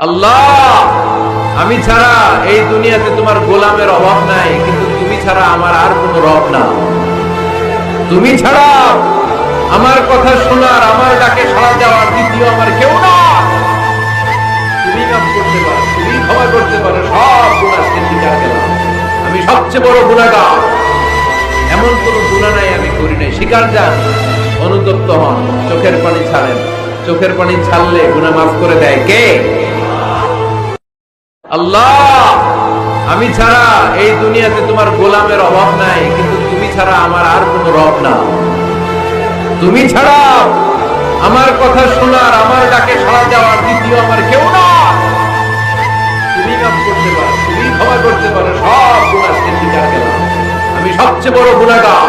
আল্লাহ, আমি ছাড়া এই দুনিয়াতে তোমার গোলামের অভাব নাই, কিন্তু তুমি ছাড়া আমার আর কোনো রব না। তুমি ছাড়া আমার কথা শোনার, আমার ডাকে সাড়া দেওয়ার দ্বিতীয় আমার কেউ না। তুমি মাফ করতে পারো, তুমি ক্ষমা করতে পারো, সব গুনাহ স্বীকার করলাম। আমি সবচেয়ে বড় গুনাহগার, এমন কোনো গুনাহ নাই আমি করি নাই। স্বীকার যান, অনুতপ্ত হন, চোখের পানি ছাড়েন। চোখের পানি ছাড়লে গুনাহ মাফ করে দেয় কে? আল্লাহ, আমি ছাড়া এই দুনিয়াতে তোমার গোলামের অভাব নাই, কিন্তু তুমি ছাড়া আমার আর কোনো রব না। তুমি ছাড়া আমার কথা শোনার, আমার ডাকে সাড়া দেওয়ার দ্বিতীয় আমার কেউ না। তুমি মাফ করতে পারো, তুমি ক্ষমা করতে পারো, সব গুনাহ স্বীকার করলাম। আমি সবচেয়ে বড় গুনাহগার,